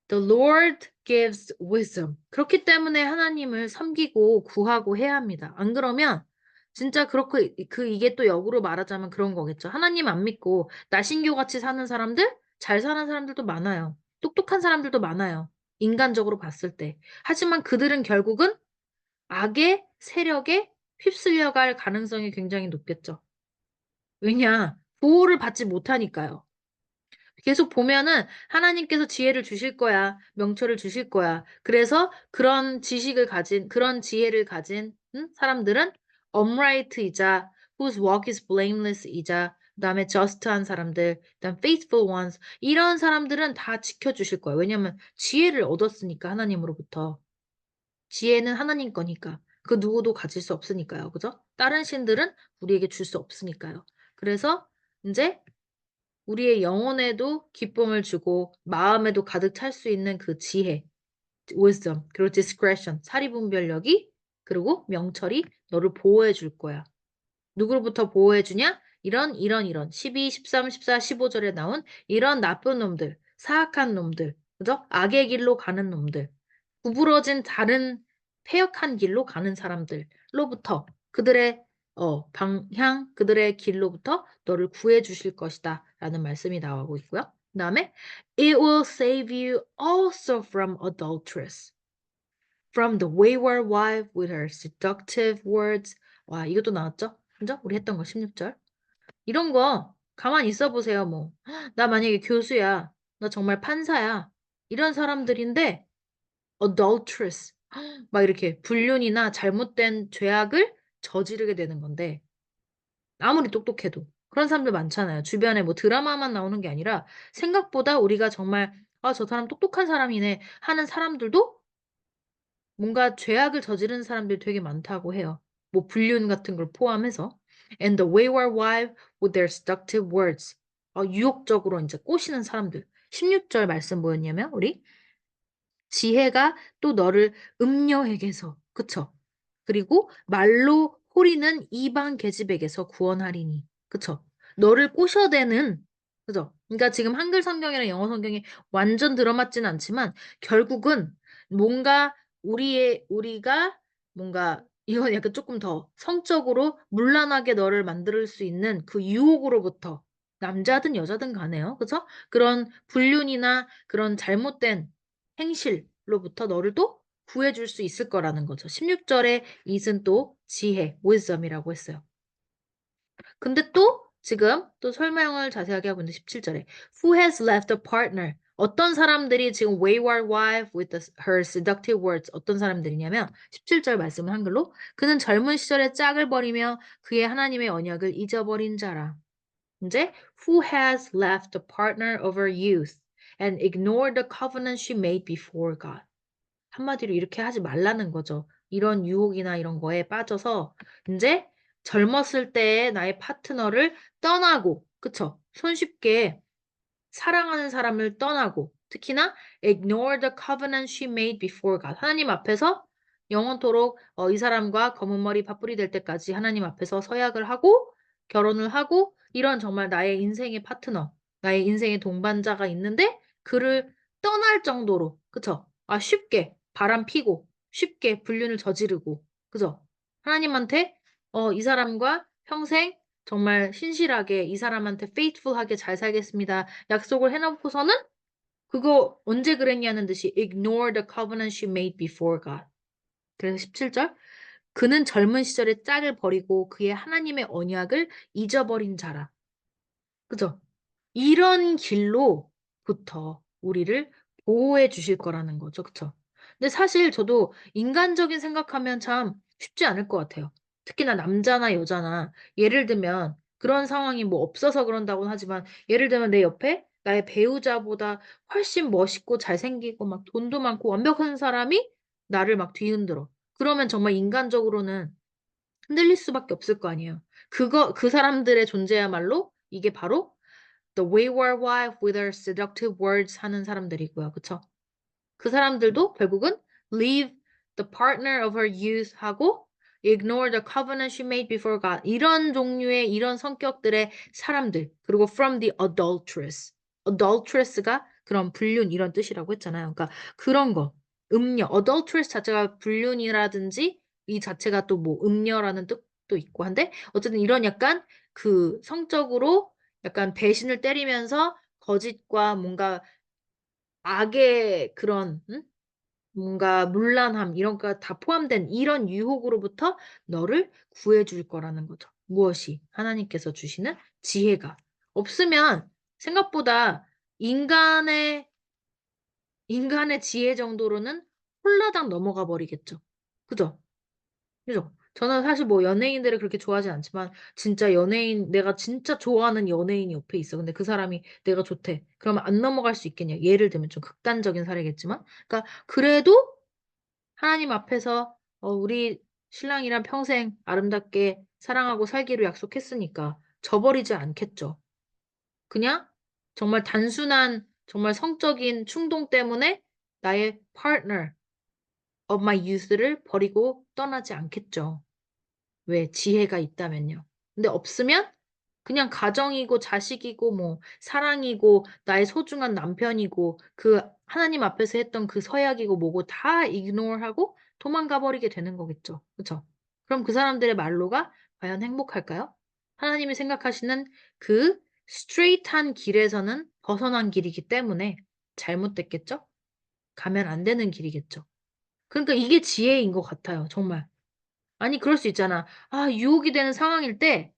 The Lord gives wisdom. 그렇기 때문에 하나님을 섬기고 구하고 해야 합니다. 안 그러면 진짜 그렇고 이게 또 역으로 말하자면 그런 거겠죠. 하나님 안 믿고 나신교 같이 사는 사람들, 잘 사는 사람들도 많아요. 똑똑한 사람들도 많아요. 인간적으로 봤을 때. 하지만 그들은 결국은 악의 세력에 휩쓸려갈 가능성이 굉장히 높겠죠. 왜냐? 보호를 받지 못하니까요. 계속 보면은 하나님께서 지혜를 주실 거야. 명철을 주실 거야. 그래서 그런 지식을 가진, 그런 지혜를 가진 사람들은 upright이자 whose walk is blameless이자 그다음에 just한 사람들, 그다음 faithful ones 이런 사람들은 다 지켜주실 거예요. 왜냐면 지혜를 얻었으니까 하나님으로부터. 지혜는 하나님 거니까. 그 누구도 가질 수 없으니까요. 그죠? 다른 신들은 우리에게 줄 수 없으니까요. 그래서 이제 우리의 영혼에도 기쁨을 주고 마음에도 가득 찰 수 있는 그 지혜, wisdom, 그리고 discretion, 사리분별력이 그리고 명철이 너를 보호해 줄 거야. 누구로부터 보호해 주냐? 이런 12, 13, 14, 15절에 나온 이런 나쁜 놈들, 사악한 놈들, 그죠? 악의 길로 가는 놈들, 구부러진 다른 패역한 길로 가는 사람들로부터 그들의 방향, 그들의 길로부터 너를 구해 주실 것이다. 라는 말씀이 나오고 있고요. 그 다음에 It will save you also from adulteress, from the wayward wife with her seductive words. 와, 이것도 나왔죠? 그죠? 우리 했던 거 16절. 이런 거 가만히 있어 보세요. 뭐, 나 만약에 교수야. 나 정말 판사야. 이런 사람들인데 adulteress. 막 이렇게 불륜이나 잘못된 죄악을 저지르게 되는 건데 아무리 똑똑해도 그런 사람들 많잖아요. 주변에 뭐 드라마만 나오는 게 아니라 생각보다 우리가 정말 아, 저 사람 똑똑한 사람이네 하는 사람들도 뭔가 죄악을 저지르는 사람들이 되게 많다고 해요. 뭐 불륜 같은 걸 포함해서. And the wayward wife with their seductive words. 유혹적으로 이제 꼬시는 사람들. 16절 말씀 뭐였냐면 우리 지혜가 또 너를 음녀에게서, 그쵸? 그리고 말로 호리는 이방 계집에게서 구원하리니, 그쵸? 너를 꼬셔대는, 그죠? 그러니까 지금 한글 성경이랑 영어 성경이 완전 들어맞진 않지만 결국은 뭔가 우리가 뭔가 이건 약간 조금 더 성적으로 문란하게 너를 만들 수 있는 그 유혹으로부터 남자든 여자든 가네요. 그죠? 그런 불륜이나 그런 잘못된 행실로부터 너를 또 구해줄 수 있을 거라는 거죠. 16절에 이은 또 지혜, wisdom이라고 했어요. 근데 또 지금 또 설명을 자세하게 하고 있는데 17절에 Who has left a partner? 어떤 사람들이 지금 wayward wife with her seductive words 어떤 사람들이냐면 17절 말씀은 한글로 그는 젊은 시절에 짝을 버리며 그의 하나님의 언약을 잊어버린 자라. 이제 who has left the partner of her youth and ignored the covenant she made before God. 한마디로 이렇게 하지 말라는 거죠. 이런 유혹이나 이런 거에 빠져서 이제 젊었을 때의 나의 파트너를 떠나고, 그쵸? 손쉽게 사랑하는 사람을 떠나고, 특히나 ignore the covenant she made before God. 하나님 앞에서 영원토록 이 사람과 검은 머리 팥불이 될 때까지 하나님 앞에서 서약을 하고 결혼을 하고 이런 정말 나의 인생의 파트너, 나의 인생의 동반자가 있는데 그를 떠날 정도로, 그쵸? 쉽게 바람 피고 쉽게 불륜을 저지르고, 그죠? 하나님한테 이 사람과 평생 정말 신실하게 이 사람한테 faithful하게 잘 살겠습니다. 약속을 해놓고서는 그거 언제 그랬냐는 듯이 ignore the covenant she made before God. 그래서 17절 그는 젊은 시절에 짝을 버리고 그의 하나님의 언약을 잊어버린 자라. 그죠? 이런 길로부터 우리를 보호해 주실 거라는 거죠. 그쵸? 근데 사실 저도 인간적인 생각하면 참 쉽지 않을 것 같아요. 특히나 남자나 여자나 예를 들면 그런 상황이 뭐 없어서 그런다고는 하지만 예를 들면 내 옆에 나의 배우자보다 훨씬 멋있고 잘생기고 막 돈도 많고 완벽한 사람이 나를 막 뒤흔들어. 그러면 정말 인간적으로는 흔들릴 수밖에 없을 거 아니에요. 그 사람들의 존재야말로 이게 바로 The wayward wife with her seductive words 하는 사람들이고요. 그쵸? 그 사람들도 결국은 leave the partner of her youth 하고 ignore the covenant she made before God. 이런 종류의 이런 성격들의 사람들. 그리고 from the adulteress. adulteress가 그런 불륜 이런 뜻이라고 했잖아요. 그러니까 그런 거. 음녀, adulterous 자체가 불륜이라든지 이 자체가 또 뭐 음녀라는 뜻도 있고 한데 어쨌든 이런 약간 그 성적으로 약간 배신을 때리면서 거짓과 뭔가 악의 그런 뭔가 문란함 이런 거 다 포함된 이런 유혹으로부터 너를 구해줄 거라는 거죠. 무엇이? 하나님께서 주시는 지혜가. 없으면 생각보다 인간의 지혜 정도로는 홀라당 넘어가 버리겠죠. 그죠? 그죠? 저는 사실 뭐 연예인들을 그렇게 좋아하진 않지만 진짜 연예인 내가 진짜 좋아하는 연예인이 옆에 있어. 근데 그 사람이 내가 좋대. 그러면 안 넘어갈 수 있겠냐? 예를 들면 좀 극단적인 사례겠지만, 그러니까 그래도 하나님 앞에서 우리 신랑이랑 평생 아름답게 사랑하고 살기로 약속했으니까 저버리지 않겠죠. 그냥 정말 단순한 정말 성적인 충동 때문에 나의 partner of my youth를 버리고 떠나지 않겠죠. 왜? 지혜가 있다면요. 근데 없으면 그냥 가정이고 자식이고 뭐 사랑이고 나의 소중한 남편이고 그 하나님 앞에서 했던 그 서약이고 뭐고 다 이그노어하고 도망가 버리게 되는 거겠죠. 그렇죠? 그럼 그 사람들의 말로가 과연 행복할까요? 하나님이 생각하시는 그 스트레이트한 길에서는 벗어난 길이기 때문에 잘못됐겠죠? 가면 안 되는 길이겠죠. 그러니까 이게 지혜인 것 같아요. 정말. 아니, 그럴 수 있잖아. 아, 유혹이 되는 상황일 때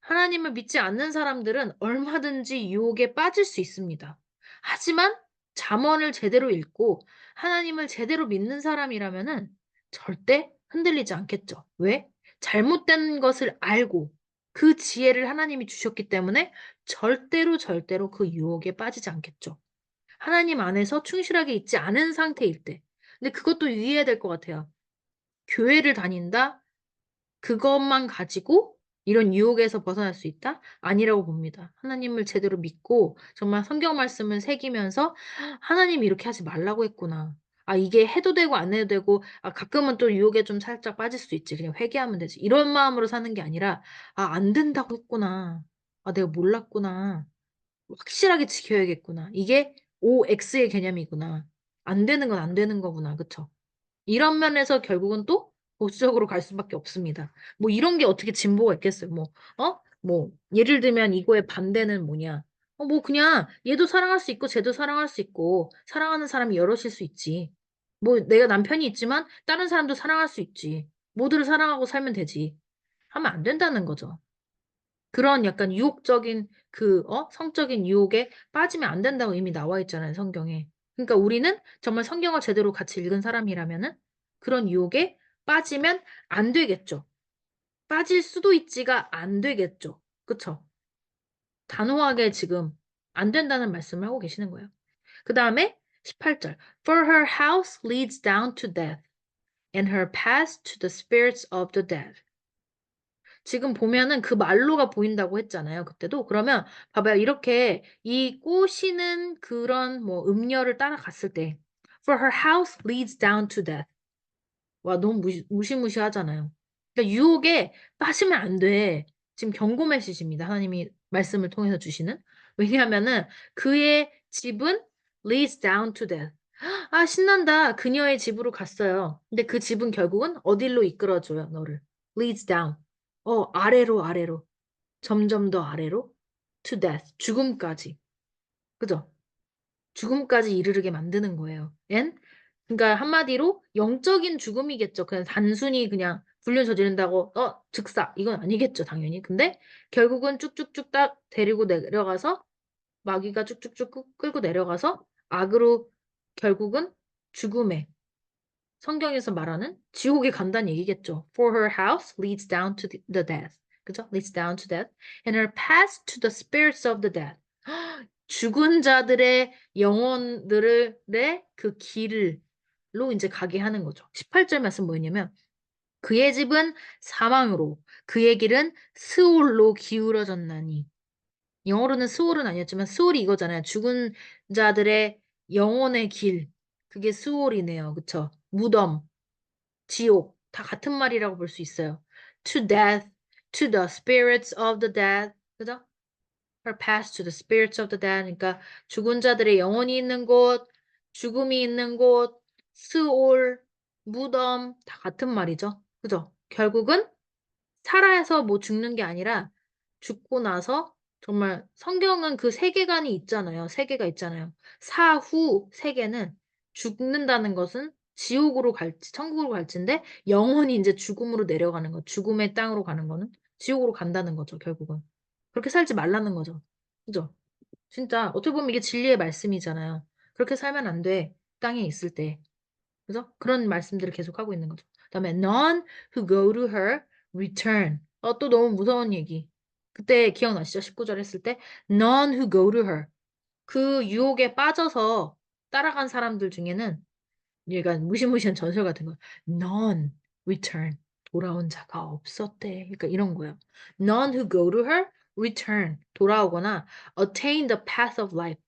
하나님을 믿지 않는 사람들은 얼마든지 유혹에 빠질 수 있습니다. 하지만 잠언을 제대로 읽고 하나님을 제대로 믿는 사람이라면은 절대 흔들리지 않겠죠. 왜? 잘못된 것을 알고 그 지혜를 하나님이 주셨기 때문에 절대로 그 유혹에 빠지지 않겠죠. 하나님 안에서 충실하게 있지 않은 상태일 때. 근데 그것도 유의해야 될 것 같아요. 교회를 다닌다? 그것만 가지고 이런 유혹에서 벗어날 수 있다? 아니라고 봅니다. 하나님을 제대로 믿고 정말 성경 말씀을 새기면서 하나님이 이렇게 하지 말라고 했구나. 아, 이게 해도 되고 안 해도 되고, 아, 가끔은 또 유혹에 좀 살짝 빠질 수도 있지. 그냥 회개하면 되지. 이런 마음으로 사는 게 아니라, 아, 안 된다고 했구나. 아, 내가 몰랐구나. 확실하게 지켜야겠구나. 이게 OX의 개념이구나. 안 되는 건 안 되는 거구나. 그쵸? 이런 면에서 결국은 또 보수적으로 갈 수밖에 없습니다. 뭐 이런 게 어떻게 진보가 있겠어요? 뭐, 예를 들면 이거의 반대는 뭐냐? 뭐 그냥 얘도 사랑할 수 있고 쟤도 사랑할 수 있고 사랑하는 사람이 여럿일 수 있지. 뭐 내가 남편이 있지만 다른 사람도 사랑할 수 있지. 모두를 사랑하고 살면 되지. 하면 안 된다는 거죠. 그런 약간 유혹적인 성적인 유혹에 빠지면 안 된다고 이미 나와 있잖아요, 성경에. 그러니까 우리는 정말 성경을 제대로 같이 읽은 사람이라면은 그런 유혹에 빠지면 안 되겠죠. 빠질 수도 있지가 안 되겠죠. 그쵸? 단호하게 지금 안 된다는 말씀을 하고 계시는 거예요. 그 다음에 18절. For her house leads down to death, and her paths to the spirits of the dead. 지금 보면은 그 말로가 보인다고 했잖아요. 그때도. 그러면 봐봐요. 이렇게 이 꼬시는 그런 뭐 음녀를 따라갔을 때 For her house leads down to death. 와, 너무 무시무시하잖아요. 그러니까 유혹에 빠지면 안 돼. 지금 경고 메시지입니다. 하나님이 말씀을 통해서 주시는. 왜냐하면은 그의 집은 leads down to death. 아, 신난다. 그녀의 집으로 갔어요. 근데 그 집은 결국은 어디로 이끌어줘요, 너를. leads down. 아래로. 점점 더 아래로. to death. 죽음까지. 그죠? 죽음까지 이르르게 만드는 거예요. 그러니까 한마디로 영적인 죽음이겠죠. 그냥 단순히 그냥 불륜 저지른다고, 즉사. 이건 아니겠죠, 당연히. 근데 결국은 쭉쭉쭉 딱 데리고 내려가서 마귀가 쭉쭉쭉 끌고 내려가서 악으로 결국은 죽음에 성경에서 말하는 지옥에 간다는 얘기겠죠. For her house leads down to the death. 그죠? Leads down to death. And her path to the spirits of the dead. 죽은 자들의 영혼들의 그 길로 이제 가게 하는 거죠. 18절 말씀 뭐였냐면 그의 집은 사망으로 그의 길은 스올로 기울어졌나니 영어로는 스올은 아니었지만 스올이 이거잖아요. 죽은 자들의 영혼의 길. 그게 스올이네요. 그쵸? 무덤. 지옥 다 같은 말이라고 볼 수 있어요. To death, to the spirits of the dead. 그죠? her path to the spirits of the dead. 그러니까 죽은 자들의 영혼이 있는 곳, 죽음이 있는 곳, 스올, 무덤 다 같은 말이죠. 그죠? 결국은 살아서 뭐 죽는 게 아니라 죽고 나서 정말 성경은 그 세계관이 있잖아요. 세계가 있잖아요. 사후 세계는 죽는다는 것은 지옥으로 갈지 천국으로 갈지인데 영혼이 이제 죽음으로 내려가는 거, 죽음의 땅으로 가는 거는 지옥으로 간다는 거죠, 결국은. 그렇게 살지 말라는 거죠. 그죠? 진짜 어떻게 보면 이게 진리의 말씀이잖아요. 그렇게 살면 안 돼. 땅에 있을 때. 그죠? 그런 말씀들을 계속 하고 있는 거죠. 그다음에 none who go to her return. 또 너무 무서운 얘기. 그때 기억나시죠? 19절 했을 때 none who go to her. 그 유혹에 빠져서 따라간 사람들 중에는 얘가 무시무시한 전설 같은 거. none return. 돌아온 자가 없었대. 그러니까 이런 거예요. none who go to her return. 돌아오거나 attain the path of life.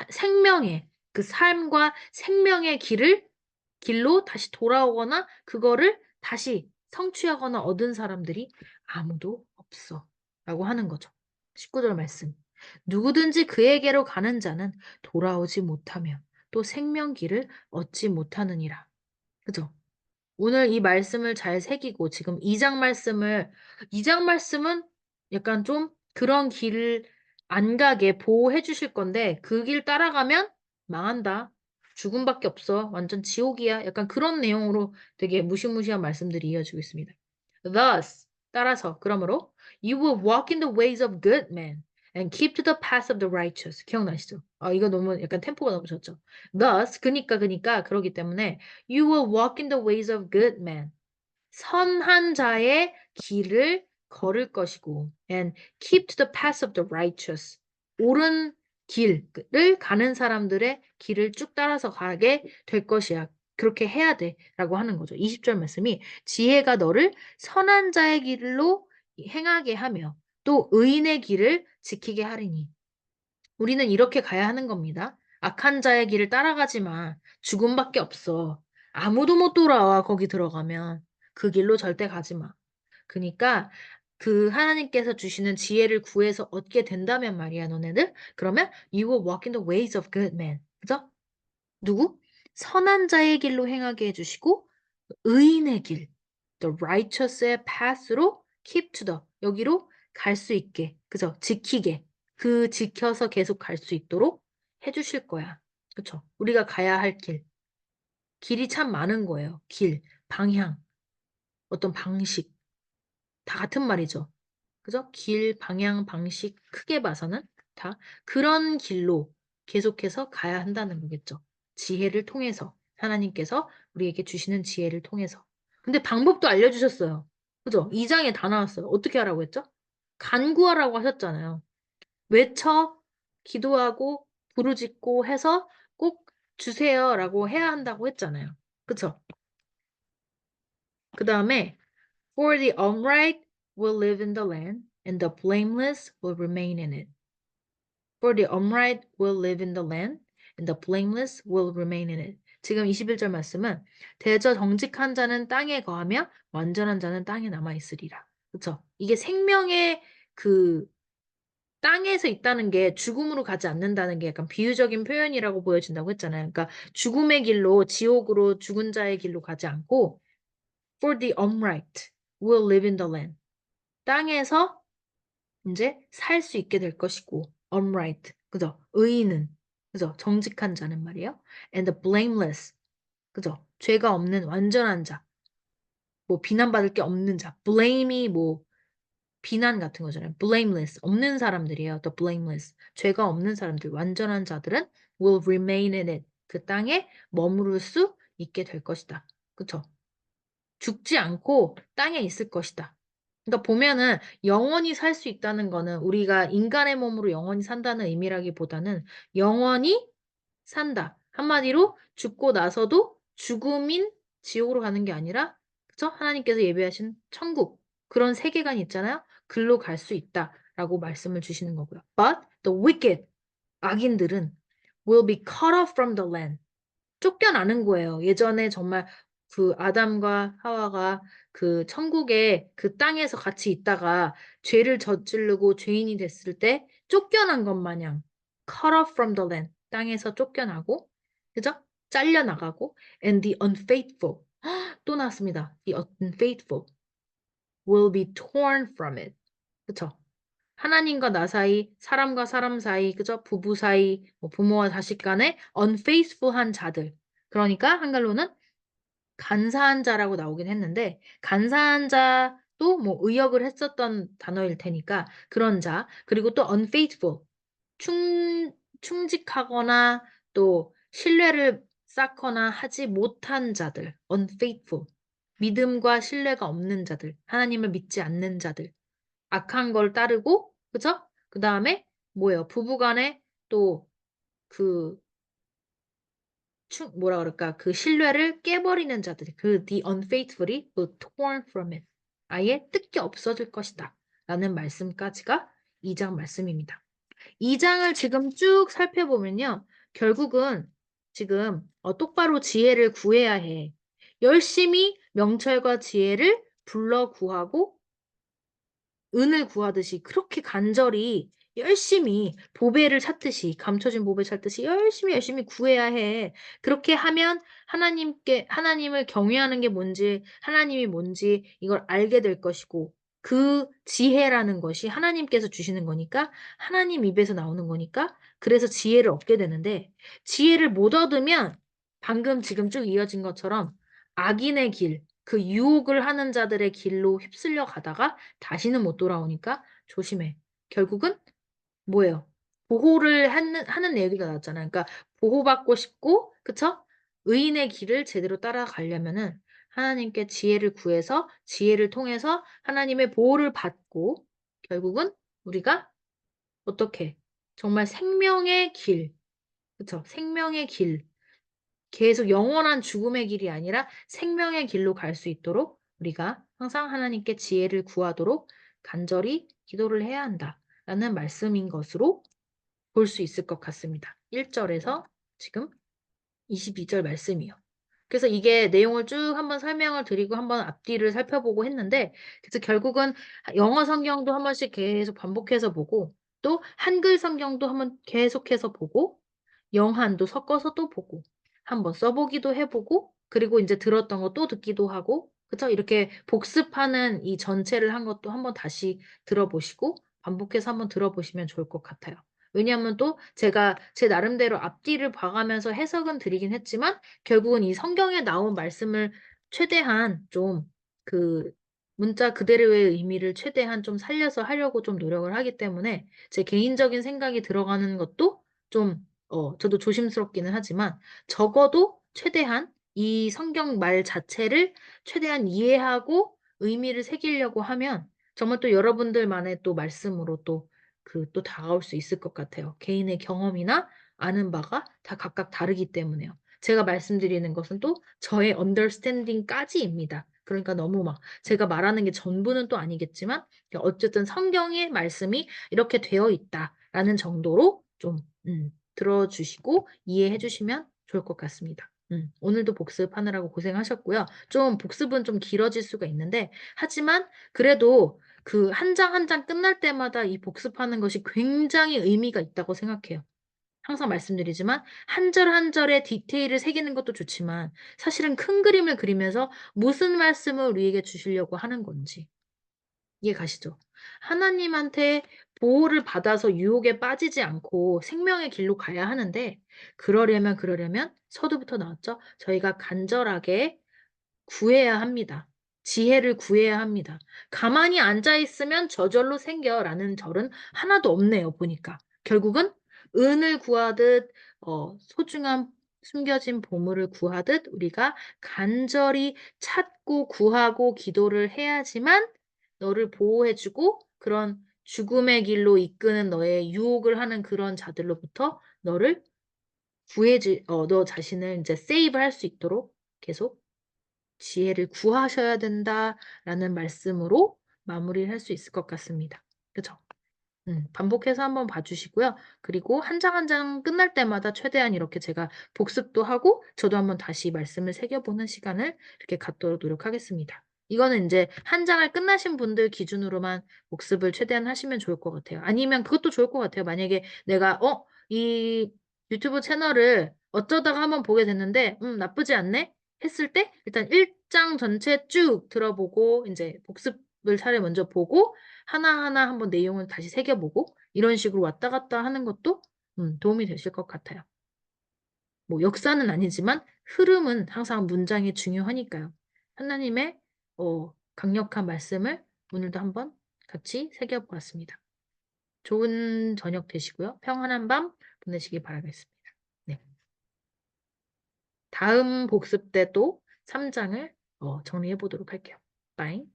생명의 그 삶과 생명의 길로 다시 돌아오거나 그거를 다시 성취하거나 얻은 사람들이 아무도 없어. 라고 하는 거죠. 19절 말씀. 누구든지 그에게로 가는 자는 돌아오지 못하며 또 생명길을 얻지 못하느니라. 그죠? 오늘 이 말씀을 잘 새기고 지금 2장 말씀은 약간 좀 그런 길을 안 가게 보호해 주실 건데 그 길 따라가면 망한다. 죽음밖에 없어. 완전 지옥이야. 약간 그런 내용으로 되게 무시무시한 말씀들이 이어지고 있습니다. Thus, 따라서, 그러므로 you will walk in the ways of good men and keep to the path of the righteous. 기억나시죠? 이거 너무 약간 템포가 너무 좋죠. Thus, 그니까, 그러기 때문에 You will walk in the ways of good men. 선한 자의 길을 걸을 것이고 and keep to the path of the righteous. 옳은 길을 가는 사람들의 길을 쭉 따라서 가게 될 것이야. 그렇게 해야 돼. 라고 하는 거죠. 20절 말씀이 지혜가 너를 선한 자의 길로 행하게 하며 또 의인의 길을 지키게 하리니. 우리는 이렇게 가야 하는 겁니다. 악한 자의 길을 따라가지 마. 죽음밖에 없어. 아무도 못 돌아와, 거기 들어가면. 그 길로 절대 가지 마. 그러니까 그 하나님께서 주시는 지혜를 구해서 얻게 된다면 말이야, 너네들. 그러면 you will walk in the ways of good men. 그죠? 누구? 선한 자의 길로 행하게 해주시고 의인의 길, the righteous의 path로 keep to the 여기로 갈 수 있게, 그죠? 지키게, 그 지켜서 계속 갈 수 있도록 해주실 거야, 그쵸? 우리가 가야 할 길이 참 많은 거예요. 길, 방향, 어떤 방식 다 같은 말이죠. 그죠? 길, 방향, 방식 크게 봐서는 다 그런 길로 계속해서 가야 한다는 거겠죠. 지혜를 통해서 하나님께서 우리에게 주시는 지혜를 통해서. 근데 방법도 알려주셨어요. 그죠? 2장에 다 나왔어요. 어떻게 하라고 했죠? 간구하라고 하셨잖아요. 외쳐, 기도하고, 부르짖고 해서 꼭 주세요라고 해야 한다고 했잖아요. 그쵸? 그 다음에 For the upright will live in the land, and the blameless will remain in it. For the upright will live in the land, and the blameless will remain in it. 지금 21절 말씀은 대저 정직한 자는 땅에 거하며 완전한 자는 땅에 남아 있으리라. 그렇죠? 이게 생명의 그 땅에서 있다는 게 죽음으로 가지 않는다는 게 약간 비유적인 표현이라고 보여진다고 했잖아요. 그러니까 죽음의 길로 지옥으로 죽은 자의 길로 가지 않고 For the upright will live in the land. 땅에서 이제 살 수 있게 될 것이고 upright, 그죠? 의인은, 그죠? 정직한 자는 말이에요. And the blameless, 그죠? 죄가 없는 완전한 자, 뭐 비난받을 게 없는 자. blame이 뭐 비난 같은 거잖아요. blameless, 없는 사람들이에요. the blameless, 죄가 없는 사람들, 완전한 자들은 will remain in it. 그 땅에 머무를 수 있게 될 것이다. 그쵸? 죽지 않고 땅에 있을 것이다. 그러니까 보면은 영원히 살 수 있다는 거는 우리가 인간의 몸으로 영원히 산다는 의미라기보다는 영원히 산다. 한마디로 죽고 나서도 죽음인 지옥으로 가는 게 아니라 그죠? 하나님께서 예비하신 천국 그런 세계관이 있잖아요. 글로 갈 수 있다라고 말씀을 주시는 거고요. But the wicked 악인들은 will be cut off from the land. 쫓겨나는 거예요. 예전에 정말 그 아담과 하와가 그 천국의 그 땅에서 같이 있다가 죄를 저지르고 죄인이 됐을 때 쫓겨난 것 마냥 cut off from the land 땅에서 쫓겨나고 그죠? 잘려나가고 and the unfaithful 또 나왔습니다. The unfaithful will be torn from it. 그쵸? 하나님과 나 사이, 사람과 사람 사이, 그죠? 부부 사이, 뭐 부모와 자식 간에 unfaithful한 자들. 그러니까 한글로는 간사한 자라고 나오긴 했는데 간사한 자도 뭐 의역을 했었던 단어일 테니까 그런 자 그리고 또 unfaithful 충직하거나 또 신뢰를 쌓거나 하지 못한 자들 unfaithful 믿음과 신뢰가 없는 자들 하나님을 믿지 않는 자들 악한 걸 따르고 그죠? 그 다음에 뭐예요? 부부간에 또그 뭐라 그럴까? 그 신뢰를 깨버리는 자들이 그 the unfaithfully will torn from it. 아예 뜯겨 없어질 것이다. 라는 말씀까지가 2장 말씀입니다. 2장을 지금 쭉 살펴보면요. 결국은 지금 똑바로 지혜를 구해야 해. 열심히 명철과 지혜를 불러 구하고 은을 구하듯이 그렇게 간절히 열심히 보배를 찾듯이 감춰진 보배 찾듯이 열심히 구해야 해. 그렇게 하면 하나님을 경외하는 게 뭔지 하나님이 뭔지 이걸 알게 될 것이고 그 지혜라는 것이 하나님께서 주시는 거니까 하나님 입에서 나오는 거니까 그래서 지혜를 얻게 되는데 지혜를 못 얻으면 방금 지금 쭉 이어진 것처럼 악인의 길, 그 유혹을 하는 자들의 길로 휩쓸려 가다가 다시는 못 돌아오니까 조심해. 결국은 뭐예요? 보호를 하는 얘기가 나왔잖아요. 그러니까 보호받고 싶고, 그쵸? 의인의 길을 제대로 따라가려면은 하나님께 지혜를 구해서 지혜를 통해서 하나님의 보호를 받고 결국은 우리가 어떻게 정말 생명의 길, 그쵸? 생명의 길, 계속 영원한 죽음의 길이 아니라 생명의 길로 갈 수 있도록 우리가 항상 하나님께 지혜를 구하도록 간절히 기도를 해야 한다라는 말씀인 것으로 볼 수 있을 것 같습니다. 1절에서 지금 22절 말씀이요. 그래서 이게 내용을 쭉 한번 설명을 드리고 한번 앞뒤를 살펴보고 했는데 그래서 결국은 영어 성경도 한 번씩 계속 반복해서 보고 또 한글 성경도 한번 계속해서 보고 영한도 섞어서 또 보고 한번 써보기도 해보고 그리고 이제 들었던 거 또 듣기도 하고 그쵸? 이렇게 복습하는 이 전체를 한 것도 한번 다시 들어보시고 반복해서 한번 들어보시면 좋을 것 같아요. 왜냐하면 또 제가 제 나름대로 앞뒤를 봐가면서 해석은 드리긴 했지만 결국은 이 성경에 나온 말씀을 최대한 좀 그 문자 그대로의 의미를 최대한 좀 살려서 하려고 좀 노력을 하기 때문에 제 개인적인 생각이 들어가는 것도 좀 저도 조심스럽기는 하지만 적어도 최대한 이 성경 말 자체를 최대한 이해하고 의미를 새기려고 하면 정말 또 여러분들만의 또 말씀으로 또 다가올 수 있을 것 같아요. 개인의 경험이나 아는 바가 다 각각 다르기 때문에요. 제가 말씀드리는 것은 또 저의 understanding까지입니다. 그러니까 너무 막 제가 말하는 게 전부는 또 아니겠지만 어쨌든 성경의 말씀이 이렇게 되어 있다라는 정도로 좀 들어주시고 이해해 주시면 좋을 것 같습니다. 오늘도 복습하느라고 고생하셨고요. 좀 복습은 좀 길어질 수가 있는데 하지만 그래도 그 한 장 한 장 끝날 때마다 이 복습하는 것이 굉장히 의미가 있다고 생각해요. 항상 말씀드리지만 한 절 한 절의 디테일을 새기는 것도 좋지만 사실은 큰 그림을 그리면서 무슨 말씀을 우리에게 주시려고 하는 건지 이해 가시죠? 하나님한테 보호를 받아서 유혹에 빠지지 않고 생명의 길로 가야 하는데 그러려면 서두부터 나왔죠? 저희가 간절하게 구해야 합니다. 지혜를 구해야 합니다. 가만히 앉아 있으면 저절로 생겨라는 절은 하나도 없네요, 보니까. 결국은 은을 구하듯 소중한 숨겨진 보물을 구하듯 우리가 간절히 찾고 구하고 기도를 해야지만 너를 보호해주고 그런 죽음의 길로 이끄는 너의 유혹을 하는 그런 자들로부터 너를 너 자신을 이제 세이브 할 수 있도록 계속 지혜를 구하셔야 된다라는 말씀으로 마무리를 할 수 있을 것 같습니다. 그죠? 반복해서 한번 봐주시고요. 그리고 한 장 한 장 끝날 때마다 최대한 이렇게 제가 복습도 하고 저도 한번 다시 말씀을 새겨보는 시간을 이렇게 갖도록 노력하겠습니다. 이거는 이제 한 장을 끝나신 분들 기준으로만 복습을 최대한 하시면 좋을 것 같아요. 아니면 그것도 좋을 것 같아요. 만약에 내가 이 유튜브 채널을 어쩌다가 한번 보게 됐는데 나쁘지 않네 했을 때 일단 1장 전체 쭉 들어보고 이제 복습을 차례 먼저 보고 하나하나 한번 내용을 다시 새겨보고 이런 식으로 왔다 갔다 하는 것도 도움이 되실 것 같아요. 뭐 역사는 아니지만 흐름은 항상 문장이 중요하니까요. 하나님의 강력한 말씀을 오늘도 한번 같이 새겨보았습니다. 좋은 저녁 되시고요. 평안한 밤 보내시기 바라겠습니다. 네. 다음 복습 때 또 3장을 정리해 보도록 할게요. 빠잉.